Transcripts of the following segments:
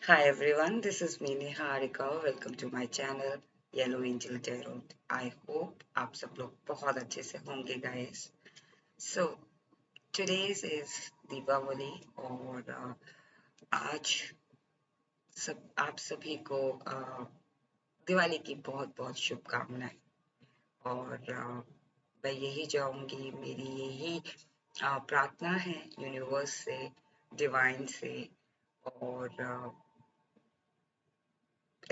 Hi everyone, this is me Neha Harika. Welcome to my channel Yellow Angel Tarot. I hope आप सब लोग बहुत अच्छे से होंगे guys. So today's is Deepawali और आज आप सभी को दिवाली की बहुत बहुत शुभकामनाएं और मैं यही चाहूँगी मेरी यही प्रार्थना है यूनिवर्स से डिवाइन से और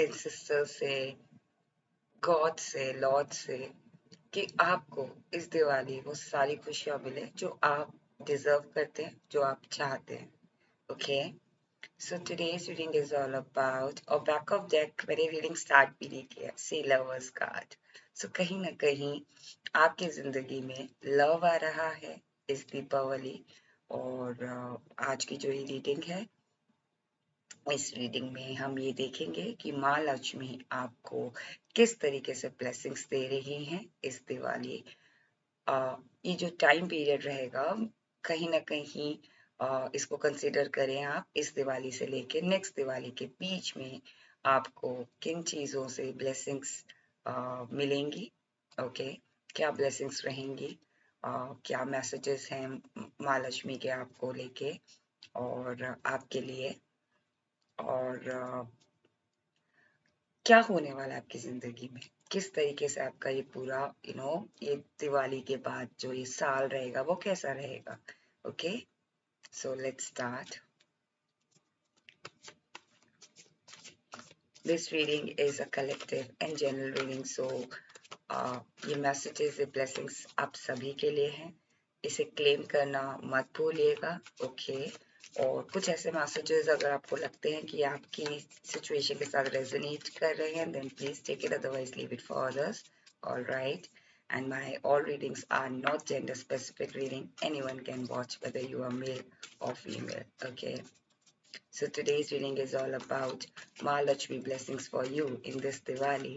एंसेस्टर से गॉड से लॉर्ड से कि आपको इस दिवाली वो सारी खुशियां मिले जो आप डिजर्व करते हैं जो आप चाहते हैं okay so today's reading is all about और बैक ऑफ डेक मैंने रीडिंग स्टार्ट भी नहीं किया सी लवर्स कार्ड सो कहीं ना कहीं आपकी जिंदगी में लव आ रहा है इस दीपावली और आज की जो ये रीडिंग है इस रीडिंग में हम ये देखेंगे कि माँ लक्ष्मी आपको किस तरीके से ब्लेसिंग्स दे रही हैं इस दिवाली ये जो टाइम पीरियड रहेगा कहीं ना कहीं इसको कंसिडर करें आप इस दिवाली से लेके नेक्स्ट दिवाली के बीच में आपको किन चीज़ों से ब्लेसिंग्स मिलेंगी ओके क्या ब्लेसिंग्स रहेंगी क्या मैसेजेस हैं माँ लक्ष्मी के आपको लेके और आपके लिए और क्या होने वाला है आपकी जिंदगी में किस तरीके से आपका ये पूरा ये दिवाली के बाद जो ये साल रहेगा वो कैसा रहेगा okay so let's start this reading is a collective and general reading so ये मैसेजेस ये ब्लेसिंग्स आप सभी के लिए हैं इसे क्लेम करना मत भूलिएगा ओके और कुछ ऐसे मैसेजेस अगर आपको लगते हैं कि आपकी सिचुएशन के साथ रेजोनेट कर रहे हैं then please take it otherwise leave it for others all right and my all readings are not gender specific reading anyone can watch whether you are male or female okay so today's reading is all about Mahalakshmi blessings for you in this Diwali.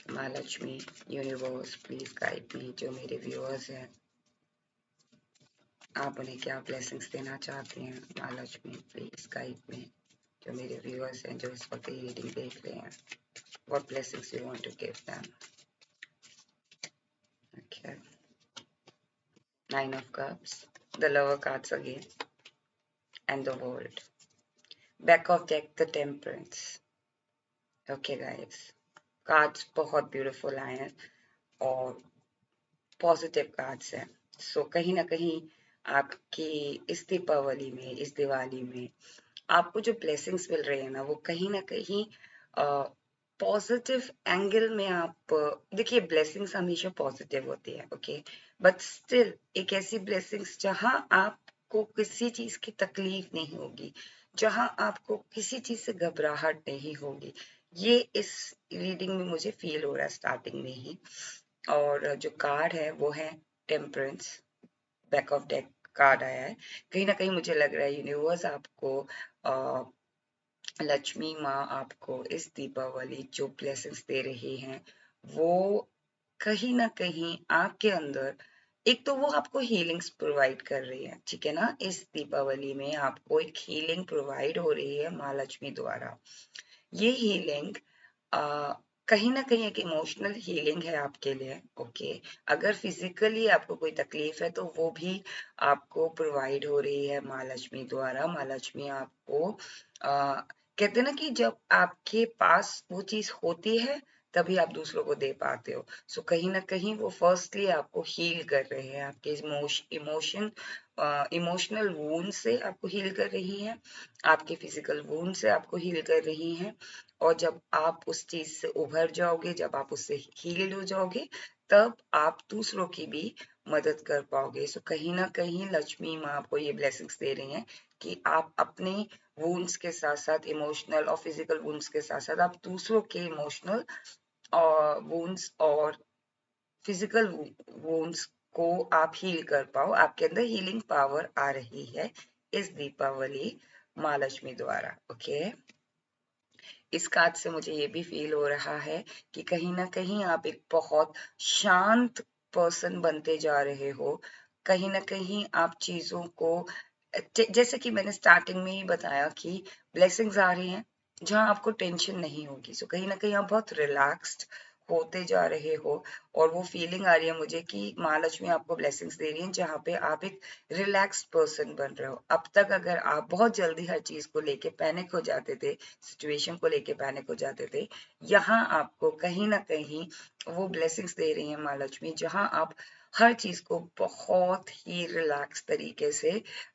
Mahalakshmi universe please guide me जो मेरे viewers हैं आप उन्हें क्या blessings देना चाहती हैं Mahalakshmi please guide me जो मेरे व्यूअर्स हैं जो इस वक्त ये रीडिंग देख रहे हैं what blessings you want to give them okay nine of cups the lover cards again and the world back of deck the temperance okay guys cards बहुत ब्यूटीफुल आए हैं और पॉजिटिव कार्ड्स हैं सो कहीं ना कहीं आपकी इस दीपावली में इस दिवाली में आपको जो ब्लेसिंग्स मिल रहे हैं ना वो कहीं ना कहीं पॉजिटिव एंगल में आप देखिए ब्लेसिंग्स हमेशा पॉजिटिव होती है ओके बट स्टिल एक ऐसी ब्लेसिंग्स जहां आपको किसी चीज की तकलीफ नहीं होगी जहां आपको किसी चीज से घबराहट नहीं होगी ये इस रीडिंग में मुझे फील हो रहा है स्टार्टिंग में ही और जो कार्ड है वो है temperance back of deck card आया है कहीं ना कहीं मुझे लग रहा है यूनिवर्स आपको लक्ष्मी माँ आपको इस दीपावली जो ब्लेसिंग्स दे रही हैं वो कहीं ना कहीं आपके अंदर एक तो वो आपको हीलिंग्स प्रोवाइड कर रही है ठीक है ना इस दीपावली में आपको एक हीलिंग प्रोवाइड हो रही है माँ लक्ष्मी द्वारा ये हीलिंग कहीं ना कहीं एक इमोशनल हीलिंग है आपके लिए ओके अगर फिजिकली आपको कोई तकलीफ है तो वो भी आपको प्रोवाइड हो रही है माँ लक्ष्मी द्वारा माँ लक्ष्मी आपको कहते हैं ना कि जब आपके पास वो चीज होती है तभी आप दूसरों को दे पाते हो सो कहीं ना कहीं वो फर्स्टली आपको हील कर रहे हैं आपके इमोशनल वूंड से आपको हील कर रही हैं आपके फिजिकल वूंड से आपको हील कर रही हैं और जब आप उस चीज से उभर जाओगे जब आप उससे हील्ड हो जाओगे तब आप दूसरों की भी मदद कर पाओगे सो कहीं ना कहीं लक्ष्मी माँ आपको ये ब्लेसिंग्स दे रही हैं कि आप अपने वूंड्स के साथ साथ इमोशनल और फिजिकल वूंड्स के साथ साथ आप दूसरों के इमोशनल वूंड्स और फिजिकल वूंड्स को आप हील कर पाओ आपके अंदर हीलिंग पावर आ रही है इस दीपावली माँ लक्ष्मी द्वारा ओके इस कार्ड से मुझे ये भी फील हो रहा है कि कहीं ना कहीं आप एक बहुत शांत पर्सन बनते जा रहे हो कहीं ना कहीं आप चीजों को जैसे कि मैंने स्टार्टिंग में ही बताया कि ब्लेसिंग्स आ रही हैं जहां आपको टेंशन नहीं होगी, सो कहीं ना कहीं आप बहुत रिलैक्स्ड होते जा रहे हो, और वो फीलिंग आ रही है मुझे कि महालक्ष्मी आपको ब्लेसिंग्स दे रही हैं जहाँ पे आप एक रिलैक्स्ड पर्सन बन रहे हो। अब तक अगर आप बहुत जल्दी हर चीज को लेके पैनिक हो जाते थे, सिचुएशन को लेके पैनिक हो जाते थे, यहाँ आपको कहीं ना कहीं वो ब्लेसिंग्स दे रही हैं महालक्ष्मी, जहाँ आप हर चीज को बहुत ही रिलैक्स तरीके से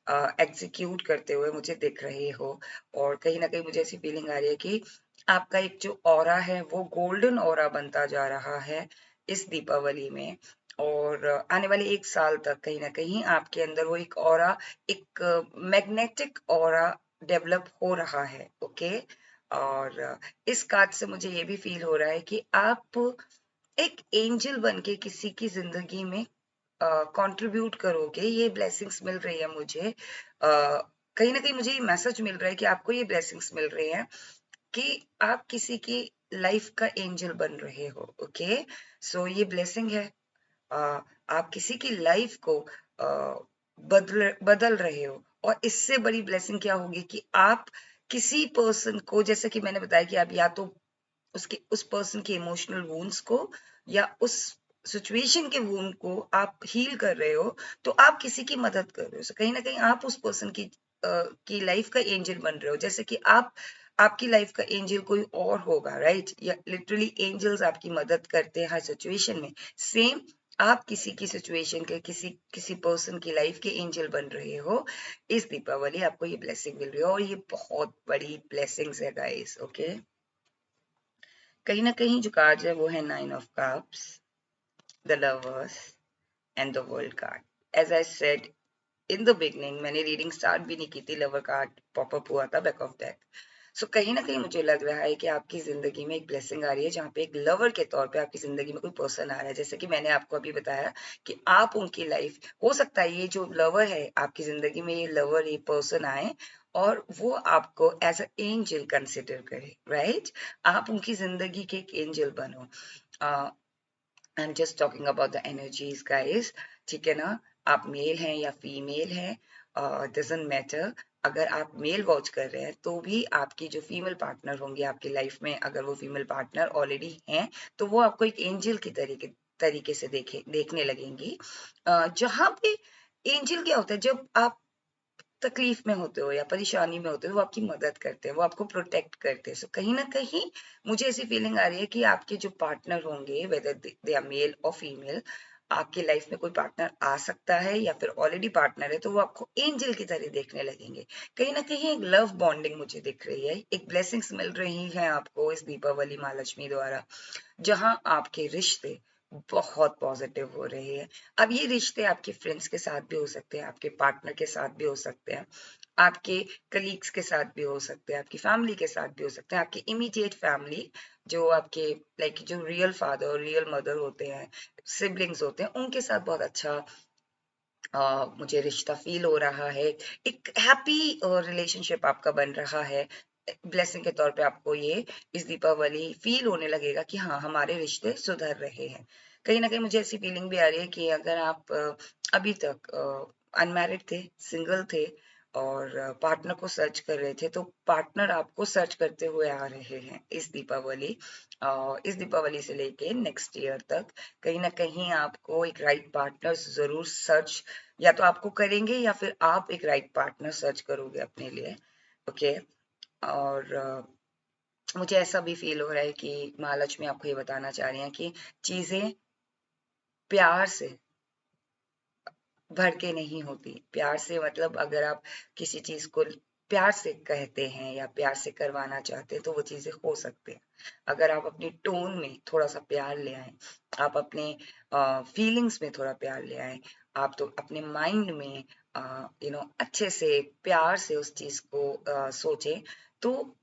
एग्जीक्यूट करते हुए मुझे दिख रहे हो। और कहीं ना कहीं मुझे ऐसी फीलिंग आ रही है कि आपका एक जो ऑरा है वो गोल्डन ऑरा बनता जा रहा है इस दीपावली में, और आने वाले एक साल तक कहीं ना कहीं आपके अंदर वो एक ऑरा, एक मैग्नेटिक ऑरा डेवलप हो रहा है। ओके। और इस कार्ड से मुझे ये भी फील हो रहा है कि आप एक एंजल बन के किसी की जिंदगी में कंट्रीब्यूट करोगे। ये ब्लेसिंग्स मिल रही है मुझे, कहीं ना कहीं मुझे ये मैसेज मिल रहा है कि आपको ये ब्लेसिंग्स मिल रही हैं कि आप किसी की लाइफ का एंजल बन रहे हो। ओके। सो ये ब्लेसिंग है। आप किसी की लाइफ को बदल बदल रहे हो, और इससे बड़ी ब्लेसिंग क्या होगी कि आप किसी पर्सन को, जैसे कि मैंने बताया कि आप या तो उसके उस पर्सन के इमोशनल वूंड्स को या उस सिचुएशन के वूंड को आप हील कर रहे हो, तो आप किसी की मदद कर रहे हो। So, कहीं ना कहीं आप उस पर्सन की लाइफ का एंजल बन रहे हो, जैसे कि आपकी लाइफ का एंजल कोई और होगा, राइट? या लिटरली एंजल्स आपकी मदद करते हैं हर सिचुएशन में। सेम आप किसी की सिचुएशन के किसी किसी पर्सन की लाइफ के एंजल बन रहे हो। इस दीपावली आपको ये ब्लेसिंग मिल रही है, और ये बहुत बड़ी ब्लेसिंग्स है गाइस। ओके। कहीं ना कहीं जो कार्ड है वो है 9 of Cups, the lovers and the world card. As I said in the beginning, मैंने रीडिंग स्टार्ट भी नहीं की थी, लवर कार्ड पॉपअप हुआ था बैक ऑफ डेक। सो कहीं ना कहीं मुझे लग रहा है कि आपकी जिंदगी में एक ब्लेसिंग आ रही है जहाँ पे एक लवर के तौर पे आपकी जिंदगी में कोई पर्सन आ रहा है। जैसे कि मैंने आपको अभी बताया कि आप उनकी लाइफ, हो सकता है ये जो लवर है आपकी जिंदगी में, ये लवर, ये पर्सन आए और वो आपको एज अ एंजल कंसिडर करे, राइट? आप उनकी जिंदगी के एक एंजल बनो। I am just talking about the energies guys, ठीक है ना? आप मेल हैं या फीमेल हैं, डजंट मैटर। अगर आप मेल वॉच कर रहे हैं तो भी आपकी जो फीमेल पार्टनर होंगी आपकी लाइफ में, अगर वो फीमेल पार्टनर ऑलरेडी हैं, तो वो आपको एक एंजल की तरीके से देखने लगेंगी। जहाँ पे एंजल क्या होता है, जब आप तकलीफ में होते हो या परेशानी में होते हो, वो आपकी मदद करते हैं, वो आपको प्रोटेक्ट करते हैं। सो कहीं ना कहीं मुझे ऐसी फीलिंग आ रही है कि आपके जो पार्टनर होंगे, वेदर दे आर मेल और फीमेल, आपकी लाइफ में कोई पार्टनर आ सकता है या फिर ऑलरेडी पार्टनर है, तो वो आपको एंजल की तरह देखने लगेंगे। कहीं ना कहीं एक लव बॉन्डिंग मुझे दिख रही है, एक ब्लेसिंग्स मिल रही है आपको इस दीपावली महालक्ष्मी द्वारा, जहां आपके रिश्ते बहुत पॉजिटिव हो रहे हैं। अब ये रिश्ते आपके फ्रेंड्स के साथ भी हो सकते हैं, आपके पार्टनर के साथ भी हो सकते हैं, आपके कलीग्स के साथ भी हो सकते हैं, आपकी फैमिली के साथ भी हो सकते हैं, आपके इमीडिएट फैमिली, जो आपके लाइक जो रियल फादर और रियल मदर होते हैं, सिबलिंग्स होते हैं, उनके साथ बहुत अच्छा मुझे रिश्ता फील हो रहा है। एक हैप्पी रिलेशनशिप आपका बन रहा है। ब्लेसिंग के तौर पे आपको ये इस दीपावली फील होने लगेगा कि हाँ, हमारे रिश्ते सुधर रहे हैं। कहीं ना कहीं मुझे ऐसी फीलिंग भी आ रही है कि अगर आप अभी तक अनमैरिड थे, सिंगल थे, और पार्टनर को सर्च कर रहे थे, तो पार्टनर आपको सर्च करते हुए आ रहे हैं इस दीपावली। इस दीपावली से लेके नेक्स्ट ईयर तक कहीं ना कहीं आपको एक राइट पार्टनर जरूर सर्च, या तो आपको करेंगे या फिर आप एक राइट पार्टनर सर्च करोगे अपने लिए। ओके। और मुझे ऐसा भी फील हो रहा है कि महालक्ष्मी आपको ये बताना चाह रही हैं कि चीजें प्यार से भर के नहीं होती। प्यार से मतलब अगर आप किसी चीज को प्यार से कहते हैं या प्यार से करवाना चाहते हैं तो वो चीजें हो सकती हैं। अगर आप अपनी टोन में थोड़ा सा प्यार ले आए, आप अपने फीलिंग्स में थोड़ा प्यार ले आए, आप तो अपने माइंड में अच्छे से प्यार से उस चीज को सोचें, तो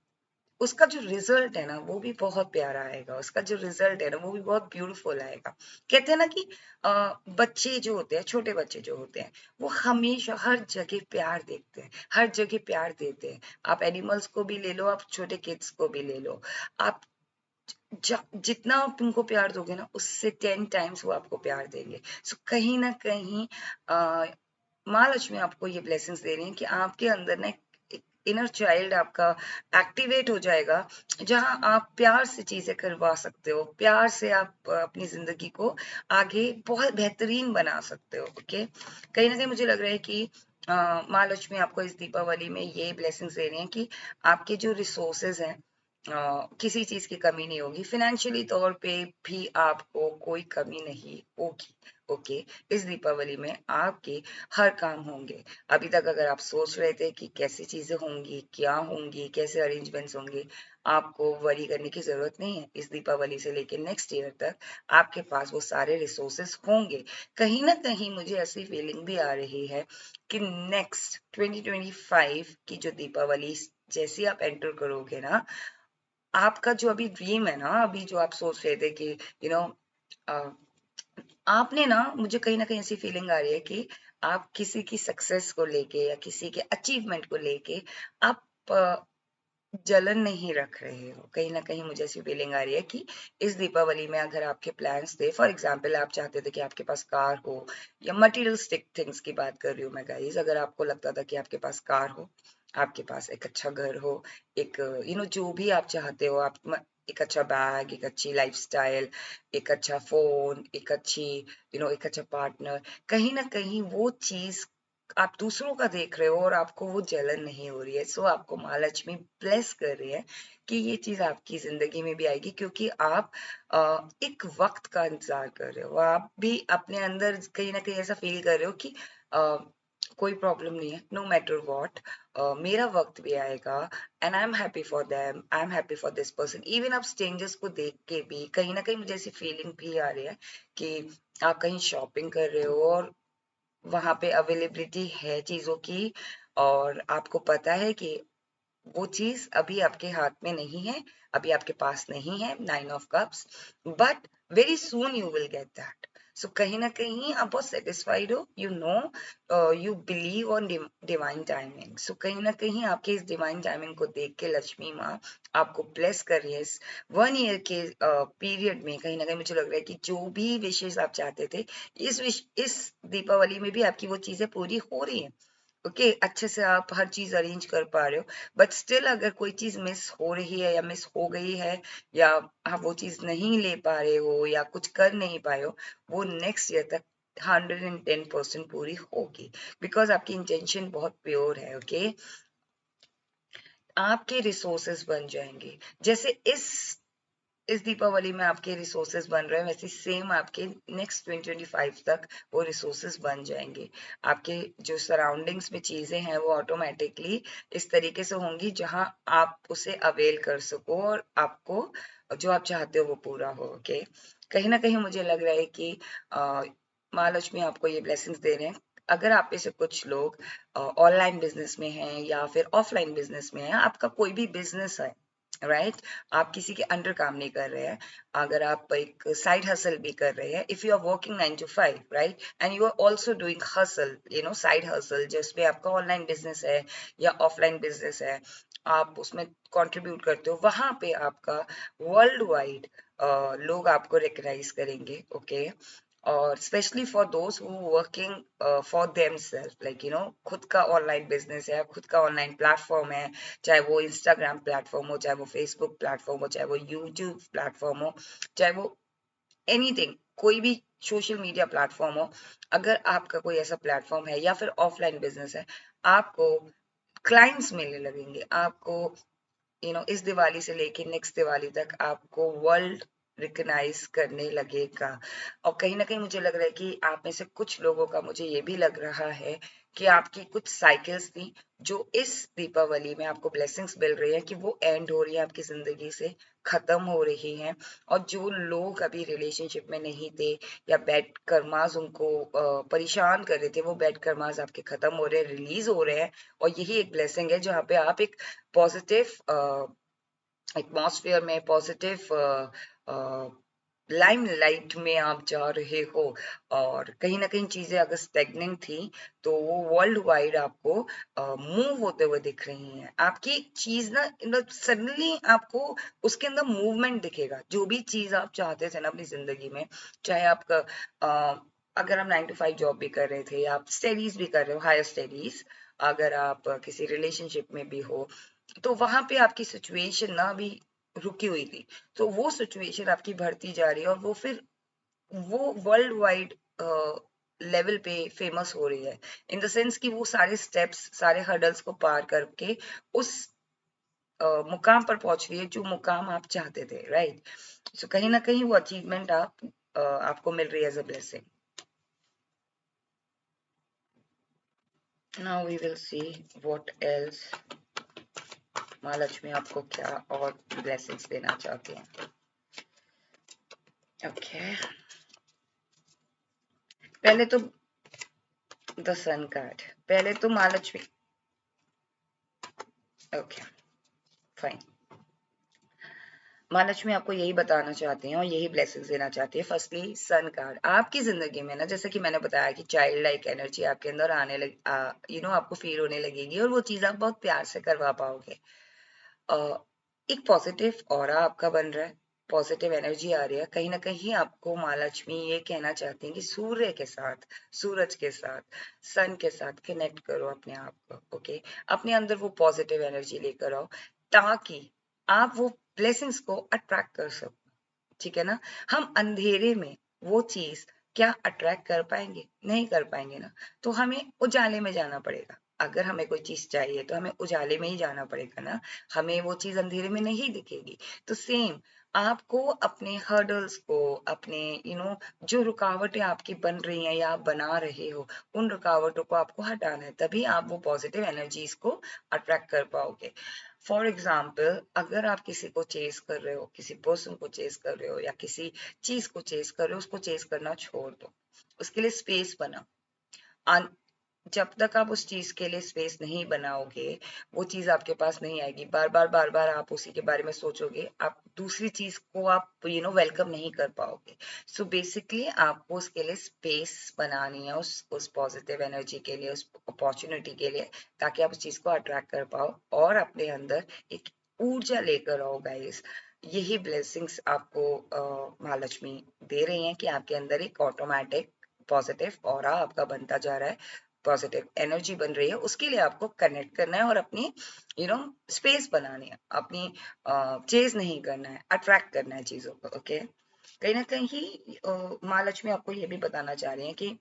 उसका जो रिजल्ट है ना वो भी बहुत प्यारा आएगा, उसका जो रिजल्ट है ना वो भी बहुत ब्यूटीफुल आएगा। कहते हैं ना कि बच्चे जो होते हैं, छोटे बच्चे जो होते हैं, वो हमेशा हर जगह प्यार देखते हैं, हर जगह प्यार देते हैं। आप एनिमल्स को भी ले लो, आप छोटे किड्स को भी ले लो, आप जितना आप उनको प्यार दोगे ना, उससे 10 टाइम्स वो आपको प्यार देंगे। सो कहीं ना कहीं महालक्ष्मी आपको ये ब्लेसिंग्स दे रही हैं कि आपके अंदर ना इनर चाइल्ड आपका एक्टिवेट हो जाएगा, जहां आप प्यार से चीजें करवा सकते हो, प्यार से आप अपनी जिंदगी को आगे बहुत बेहतरीन बना सकते हो। ओके, कहीं ना कहीं मुझे लग रहा है कि महालक्ष्मी आपको इस दीपावली में ये ब्लेसिंग्स दे रही हैं कि आपके जो रिसोर्सेज हैं, किसी चीज की कमी नहीं होगी, फाइनेंशियली तौर पे भी आपको कोई कमी नहीं होगी। ओके, इस दीपावली में आपके हर काम होंगे। अभी तक अगर आप सोच रहे थे कि कैसी चीजें होंगी, क्या होंगी, कैसे अरेंजमेंट्स होंगे, आपको वरी करने की जरूरत नहीं है। इस दीपावली से लेकर नेक्स्ट ईयर तक आपके पास वो सारे रिसोर्सेस होंगे। कहीं ना कहीं मुझे ऐसी फीलिंग भी आ रही है कि नेक्स्ट 2025 की जो दीपावली जैसी आप एंटर करोगे ना, आपका जो अभी ड्रीम है ना, अभी जो आप सोच रहे थे कि यू नो आपने ना, मुझे कहीं ना कहीं ऐसी फीलिंग आ रही है कि आप किसी की सक्सेस को लेके या किसी के अचीवमेंट को लेके आप जलन नहीं रख रहे हो। कहीं ना कहीं मुझे ऐसी फीलिंग आ रही है कि इस दीपावली में अगर आपके प्लान्स थे, फॉर एग्जाम्पल आप चाहते थे कि आपके पास कार हो, या मटेरियलिस्टिक थिंग्स की बात कर रही हूँ मैं गाइस, अगर आपको लगता था कि आपके पास कार हो, आपके पास एक अच्छा घर हो, एक जो भी आप चाहते हो, आप एक अच्छा बैग, एक अच्छी लाइफस्टाइल, एक अच्छा फोन, एक अच्छी एक अच्छा पार्टनर, कहीं ना कहीं वो चीज आप दूसरों का देख रहे हो और आपको वो जलन नहीं हो रही है। सो आपको महालक्ष्मी ब्लेस कर रही है कि ये चीज आपकी जिंदगी में भी आएगी, क्योंकि आप एक वक्त का इंतजार कर रहे हो। आप भी अपने अंदर कहीं ना कहीं ऐसा फील कर रहे हो कि कोई प्रॉब्लम नहीं है, नो मैटर वॉट, मेरा वक्त भी आएगा, and I am happy for them, I am happy for this person. Even आप स्ट्रेंजर्स को देख के भी कहीं ना कहीं मुझे ऐसी फीलिंग भी आ रही है कि आप कहीं शॉपिंग कर रहे हो और वहां पे अवेलेबिलिटी है चीजों की, और आपको पता है कि वो चीज अभी आपके हाथ में नहीं है, अभी आपके पास नहीं है, 9 of cups, but very soon you will get that. So कहीं ना कहीं आप बहुत सेटिस्फाइड हो, you believe on divine timing. So कहीं ना कहीं आपके इस डिवाइन टाइमिंग को देख के लक्ष्मी माँ आपको ब्लेस कर रही है। इस 1 ईयर के पीरियड में कहीं ना कहीं मुझे लग रहा है कि जो भी विशेष आप चाहते थे, इस दीपावली में भी आपकी वो चीजें पूरी हो रही हैं। ओके, अच्छे से आप हर चीज अरेंज कर पा रहे हो, बट स्टिल अगर कोई चीज मिस हो रही है या मिस हो गई है, या आप वो चीज नहीं ले पा रहे हो या कुछ कर नहीं पाए हो, वो नेक्स्ट ईयर तक 110% पूरी होगी, बिकॉज आपकी इंटेंशन बहुत प्योर है। ओके, आपके रिसोर्सेस बन जाएंगे, जैसे इस दीपावली में आपके रिसोर्सेज बन रहे हैं, वैसे सेम आपके नेक्स्ट 2025 तक वो रिसोर्सेज बन जाएंगे। आपके जो सराउंडिंग्स में चीजें हैं वो ऑटोमेटिकली इस तरीके से होंगी जहां आप उसे अवेल कर सको और आपको जो आप चाहते हो वो पूरा हो। ओके, कहीं ना कहीं मुझे लग रहा है कि महालक्ष्मी आपको ये ब्लेसिंग्स दे रहे हैं। अगर आप में से कुछ लोग ऑनलाइन बिजनेस में हैं या फिर ऑफलाइन बिजनेस में हैं, आपका कोई भी बिजनेस है, राइट, आप किसी के अंडर काम नहीं कर रहे हैं, अगर आप एक साइड हसल भी कर रहे हैं, if you are working 9 to 5, right, and you are also doing hustle, side hustle, जिसमें आपका ऑनलाइन बिजनेस है या ऑफलाइन बिजनेस है, आप उसमें कंट्रीब्यूट करते हो, वहां पे आपका वर्ल्ड वाइड लोग आपको रिकग्नाइज करेंगे। ओके, और specially for those who working for them self, like खुद का ऑनलाइन बिजनेस है, खुद का ऑनलाइन प्लेटफॉर्म है, चाहे वो इंस्टाग्राम प्लेटफॉर्म हो, चाहे वो फेसबुक प्लेटफॉर्म हो, चाहे वो यूट्यूब प्लेटफॉर्म हो, चाहे वो एनीथिंग, कोई भी सोशल मीडिया प्लेटफॉर्म हो, अगर आपका कोई ऐसा प्लेटफॉर्म है या फिर ऑफलाइन बिजनेस है, आपको क्लाइंट्स मिलने लगेंगे, आपको इस दिवाली से लेके नेक्स्ट दिवाली तक आपको वर्ल्ड रिकग्नाइज करने लगेगा। और कहीं ना कहीं मुझे लग रहा है कि आप में से कुछ लोगों का, मुझे ये भी लग रहा है कि आपकी कुछ साइकिल्स थी जो इस दीपावली में आपको ब्लेसिंग्स मिल रही है कि वो एंड हो रही है, आपकी जिंदगी से खत्म हो रही हैं। और जो लोग अभी रिलेशनशिप में नहीं थे या बैड कर्मास उनको परेशान कर रहे थे, वो बैड कर्मास आपके खत्म हो रहे हैं, रिलीज हो रहे हैं। और यही एक ब्लेसिंग है जहाँ पे आप एक पॉजिटिव एटमॉस्फेयर में, पॉजिटिव लाइमलाइट में आप जा रहे हो। और कहीं ना कहीं चीजें अगर स्टेगनेंट थी, तो वो वर्ल्ड वाइड आपको मूव होते हुए दिख रही हैं। आपकी चीज ना सडनली आपको उसके अंदर मूवमेंट दिखेगा। जो भी चीज आप चाहते थे ना अपनी जिंदगी में, चाहे आपका अगर आप 9 to 5 जॉब भी कर रहे थे, आप स्टडीज भी कर रहे हो, हायर स्टडीज, अगर आप किसी रिलेशनशिप में भी हो, तो वहां पे आपकी सिचुएशन ना अभी रुकी हुई थी, तो वो सिचुएशन आपकी बढ़ती जा रही है और वो फिर वो वर्ल्ड वाइड लेवल पे फेमस हो रही है, इन द सेंस कि वो सारे स्टेप्स, सारे हर्डल्स को पार करके उस मुकाम पर पहुंच रही है जो मुकाम आप चाहते थे, राइट? सो कहीं ना कहीं वो अचीवमेंट आपको मिल रही है as a blessing. Now we will see what else Mahalakshmi आपको क्या और ब्लेसिंग्स देना चाहती हैं. ओके, पहले तो द सन कार्ड, पहले तो महालक्ष्मी. Okay, fine. महालक्ष्मी आपको यही बताना चाहती हैं और यही ब्लेसिंग्स देना चाहती है. फर्स्टली सन कार्ड आपकी जिंदगी में ना, जैसे कि मैंने बताया कि चाइल्ड लाइक एनर्जी आपके अंदर आने लग आपको फील होने लगेगी और वो चीज आप बहुत प्यार से करवा पाओगे. एक पॉजिटिव ऑरा आपका बन रहा है, पॉजिटिव एनर्जी आ रही है. कहीं ना कहीं आपको महालक्ष्मी ये कहना चाहती हैं कि सूर्य के साथ, सूरज के साथ, सन के साथ कनेक्ट करो अपने आप को. ओके, अपने अंदर वो पॉजिटिव एनर्जी लेकर आओ ताकि आप वो ब्लेसिंग्स को अट्रैक्ट कर सको. ठीक है ना? हम अंधेरे में वो चीज क्या अट्रैक्ट कर पाएंगे? नहीं कर पाएंगे ना. तो हमें उजाले में जाना पड़ेगा. अगर हमें कोई चीज चाहिए तो हमें उजाले में ही जाना पड़ेगा ना, हमें वो चीज अंधेरे में नहीं दिखेगी. तो सेम आपको अपने हर्डल्स को, अपने जो रुकावटें आपकी बन रही हैं या आप बना रहे हो, उन रुकावटों को आपको हटाना है, तभी आप वो पॉजिटिव एनर्जीज को अट्रैक्ट कर पाओगे. फॉर एग्जाम्पल, अगर आप किसी को चेस कर रहे हो, किसी पर्सन को चेस कर रहे हो या किसी चीज को चेस कर रहे हो, उसको चेस करना छोड़ दो, उसके लिए स्पेस बनाओ. जब तक आप उस चीज के लिए स्पेस नहीं बनाओगे, वो चीज आपके पास नहीं आएगी. बार बार आप उसी के बारे में सोचोगे, आप दूसरी चीज को आप वेलकम नहीं कर पाओगे. सो बेसिकली आपको उसके लिए स्पेस बनानी है, उस पॉजिटिव एनर्जी के लिए, उस अपॉर्चुनिटी के लिए, ताकि आप उस चीज को अट्रैक्ट कर पाओ और अपने अंदर एक ऊर्जा लेकर आओ गाइस. यही ब्लेसिंग्स आपको महालक्ष्मी दे रही हैं कि आपके अंदर एक ऑटोमेटिक पॉजिटिव ऑरा आपका बनता जा रहा है, पॉजिटिव एनर्जी बन रही है. उसके लिए आपको कनेक्ट करना है और अपनी स्पेस बनानी है, अपनी चेज नहीं करना है, अट्रैक्ट करना है चीजों को. ओके, कहीं ना कहीं महालक्ष्मी आपको ये भी बताना चाह रही है कि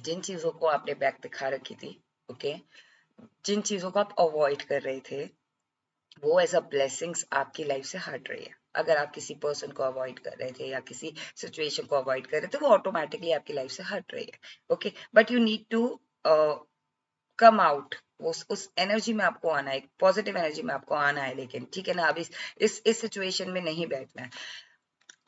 जिन चीजों को आपने बैक दिखा रखी थी, ओके, जिन चीजों को आप अवॉइड कर रहे थे, वो एज अ ब्लेसिंग्स आपकी लाइफ से हट रही है. अगर आप किसी पर्सन को अवॉइड कर रहे थे या किसी सिचुएशन को अवॉइड कर रहे थे, वो ऑटोमेटिकली आपकी लाइफ से हट रही है. Okay, but you need to come out, उस एनर्जी में आपको आना है, पॉजिटिव एनर्जी में आपको आना है. लेकिन ठीक है ना, अब इस सिचुएशन में नहीं बैठना है.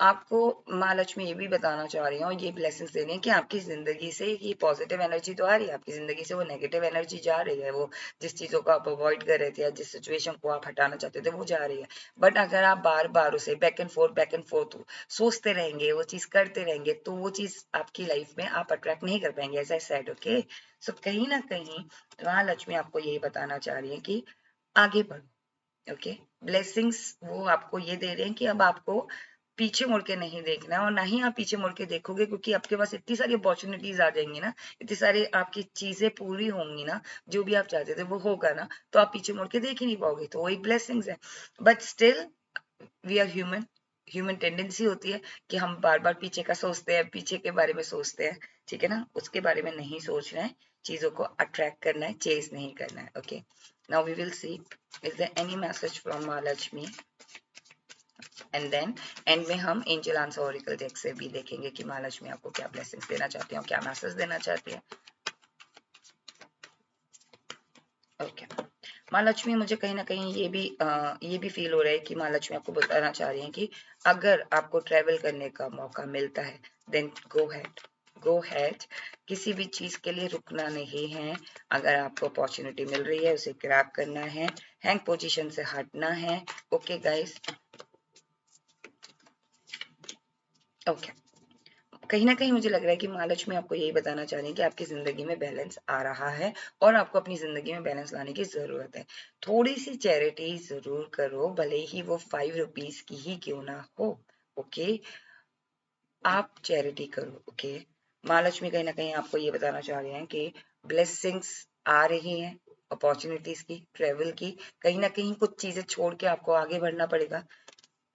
आपको महालक्ष्मी ये भी बताना चाह रही हूँ और ये ब्लेसिंग्स दे रही हैं कि आपकी जिंदगी से ये पॉजिटिव एनर्जी तो आ रही है, आपकी जिंदगी से वो नेगेटिव एनर्जी जा रही है. वो जिस चीजों को आप अवॉइड कर रहे थे या जिस सिचुएशन को आप हटाना चाहते थे, वो जा रही है. बट अगर आप बार बार उसे बैक एंड फोर्थ सोचते रहेंगे, वो चीज करते रहेंगे, तो वो चीज आपकी लाइफ में आप अट्रैक्ट नहीं कर पाएंगे, एज आई सेड. ओके, सो कहीं ना कहीं महालक्ष्मी आपको यही बताना चाह रही है कि आगे बढ़ो. ओके, ब्लेसिंग्स वो आपको ये दे रहे हैं कि अब आपको पीछे मुड़ के नहीं देखना है, और ना ही आप पीछे मुड़ के देखोगे, क्योंकि आपके पास इतनी सारी अपॉर्चुनिटीज आ जाएंगी ना, इतनी सारी आपकी चीजें पूरी होंगी ना, जो भी आप चाहते थे वो होगा ना, तो आप पीछे मुड़ के देख ही नहीं पाओगे. तो वो एक ब्लेसिंग्स है. But still we are human, human tendency होती है कि हम बार बार पीछे का सोचते हैं, पीछे के बारे में सोचते हैं. ठीक है ना, उसके बारे में नहीं सोचना है, चीजों को अट्रैक्ट करना है, चेज नहीं करना है. Okay, now we will see is there any message from Mahalakshmi, and then end में हम एंजल आंसर ओरेकल डेक से भी देखेंगे कि महालक्ष्मी आपको क्या ब्लेसिंग्स देना चाहती हैं, क्या मैसेज देना चाहती है. ओके, महालक्ष्मी मुझे कहीं ना कहीं ये भी फील हो रहा है कि महालक्ष्मी आपको बताना चाह रही हैं कि अगर आपको ट्रेवल करने का मौका मिलता है, then go ahead, go ahead. किसी भी चीज के लिए रुकना नहीं है. अगर आपको अपॉर्चुनिटी मिल रही है, उसे ग्रैब करना है, हैंग पोजीशन से हटना है. ओके गाइस, ओके, कहीं ना कहीं मुझे लग रहा है कि महालक्ष्मी आपको यही बताना चाह रही है कि आपकी जिंदगी में बैलेंस आ रहा है और आपको अपनी जिंदगी में बैलेंस लाने की जरूरत है. थोड़ी सी चैरिटी जरूर करो, भले ही वो 5 रुपीज की ही क्यों ना हो. ओके, आप चैरिटी करो. ओके, महालक्ष्मी कहीं ना कहीं आपको ये बताना चाह रहे हैं कि ब्लेसिंग्स आ रही हैं, अपॉर्चुनिटीज की, ट्रेवल की। कहीं ना कहीं कुछ चीजें छोड़ के आपको आगे बढ़ना पड़ेगा,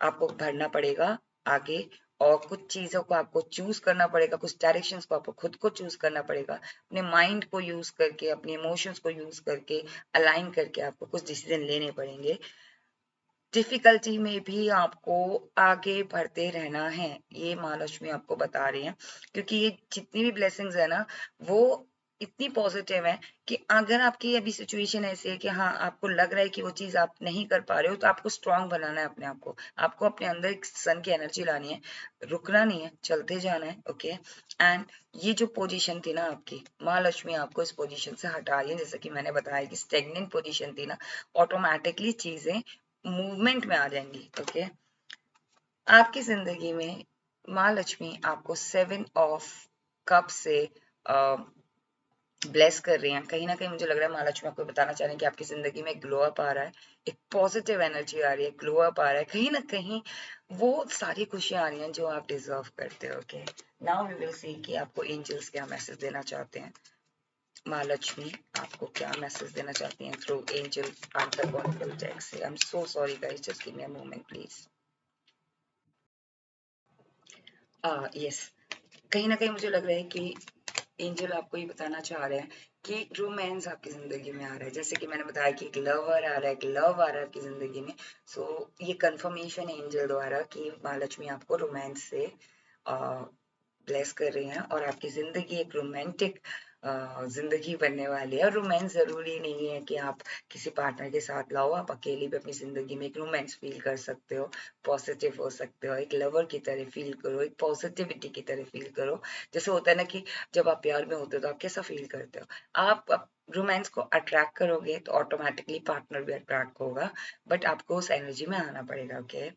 आपको बढ़ना पड़ेगा आगे। और कुछ चीजों को आपको चूज करना पड़ेगा, कुछ डायरेक्शंस को आपको खुद को चूज करना पड़ेगा, अपने माइंड को यूज करके, अपने इमोशंस को यूज करके, अलाइन करके आपको कुछ डिसीजन लेने पड़ेंगे। डिफिकल्टी में भी आपको आगे बढ़ते रहना है, ये महालक्ष्मी आपको बता रही हैं। क्योंकि ये जितनी भी ब्लेसिंग्स है ना, वो इतनी पॉजिटिव है कि अगर आपकी अभी सिचुएशन ऐसी है कि हाँ आपको लग रहा है कि वो चीज आप नहीं कर पा रहे हो, तो आपको स्ट्रांग बनाना है अपने आप को। आपको अपने अंदर एक सन की एनर्जी लानी है, रुकना नहीं है, चलते जाना है। ओके। एंड ये जो पोजीशन थी ना आपकी, महालक्ष्मी आपको इस पोजीशन से हटा रही है। जैसे कि मैंने बताया कि स्टेगनेंट पोजीशन थी ना, ऑटोमेटिकली चीजें मूवमेंट में आ जाएंगी। ओके। आपकी जिंदगी में महालक्ष्मी आपको 7 ऑफ कप से ब्लेस कर रही हैं। कहीं ना कहीं मुझे लग रहा है महालक्ष्मी आपको बताना चाह रही है कि आपकी जिंदगी में ग्लो अप आ रहा है, एक पॉजिटिव एनर्जी आ रही है, ग्लो अप आ रहा है। कहीं ना कहीं वो सारी खुशियां आ रही हैं जो आप डिजर्व करते हो। Okay. Now we will see कि आपको एंजल्स क्या मैसेज देना चाहते हैं। महालक्ष्मी आपको क्या मैसेज देना चाहती हैं थ्रू एंजल आंथर टेक्स्ट से। I am so sorry guys, just give me a moment please. Yes, कहीं ना कहीं मुझे लग रहा है कि एंजल आपको ये बताना चाह रहे हैं कि रोमांस आपकी जिंदगी में आ रहा है। जैसे कि मैंने बताया कि एक लवर आ रहा है, एक लव आ रहा है आपकी जिंदगी में। सो ये कंफर्मेशन है एंजल द्वारा कि महालक्ष्मी आपको रोमांस से ब्लेस कर रही हैं, और आपकी जिंदगी एक रोमांटिक जिंदगी बनने वाली है। और रोमांस जरूरी नहीं है कि आप किसी पार्टनर के साथ लाओ, आप अकेले भी अपनी जिंदगी में एक रोमांस फील कर सकते हो, पॉजिटिव हो सकते हो, एक लवर की तरह फील करो, एक पॉजिटिविटी की तरह फील करो। जैसे होता है ना कि जब आप प्यार में होते हो तो आप कैसा फील करते हो, आप रोमांस को अट्रैक्ट करोगे तो ऑटोमेटिकली पार्टनर भी अट्रैक्ट होगा, बट आपको उस एनर्जी में आना पड़ेगा। Okay.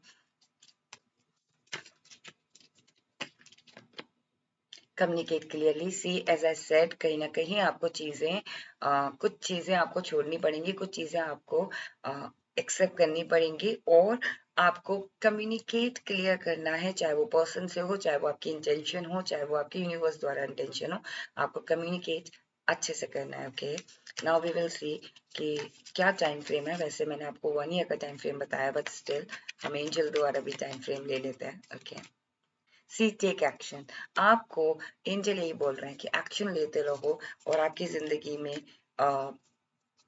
Communicate clearly, see as I said, कहीं ना कहीं आपको कुछ चीजें आपको छोड़नी पड़ेंगी, कुछ चीजें आपको एक्सेप्ट करनी पड़ेंगी, और आपको कम्युनिकेट क्लियर करना है, चाहे वो पर्सन से हो, चाहे वो आपकी इंटेंशन हो, चाहे वो आपकी यूनिवर्स द्वारा इंटेंशन हो। आपको कम्युनिकेट अच्छे से करना है। Okay. Now we will see कि क्या टाइम फ्रेम है। वैसे मैंने आपको 1 ईयर का टाइम फ्रेम बताया, बट स्टिल हम एंजल द्वारा भी टाइम फ्रेम ले लेते हैं। ओके। सी टेक एक्शन, आपको एंजल यही बोल रहे हैं कि एक्शन लेते रहो, और आपकी जिंदगी में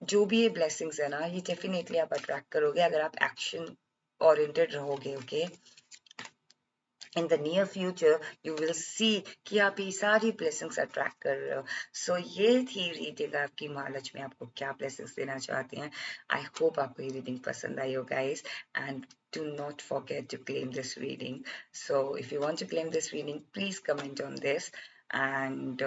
जो भी ये ब्लेसिंग्स है ना, ये डेफिनेटली आप अट्रैक्ट करोगे अगर आप एक्शन ओरिएंटेड रहोगे। Okay. In the near future you will see कि आप ये सारी ब्लेसिंग्स अट्रैक्ट कर रहे हो। सो ये थी रीडिंग आपकी, महालक्ष्मी आपको क्या ब्लेसिंग्स देना चाहती हैं। आई होप आपको ये रीडिंग पसंद आई हो guys, and do not forget to claim this reading. So if you want to claim this reading, please comment on this, and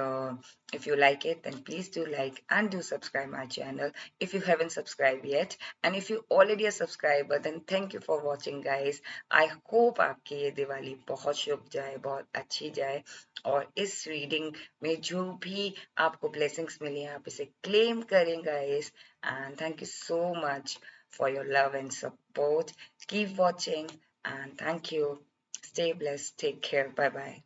if you like it, then please do like and do subscribe my channel if you haven't subscribed yet. And if you already a subscriber, then thank you for watching guys. I hope आपकी ये दिवाली बहुत शुभ जाए, बहुत अच्छी जाए, और इस reading में जो भी आपको ब्लेसिंग्स मिली हैं आप इसे क्लेम करें guys. And thank you so much for your love and support. Keep watching, and thank you. Stay blessed. Take care. Bye bye.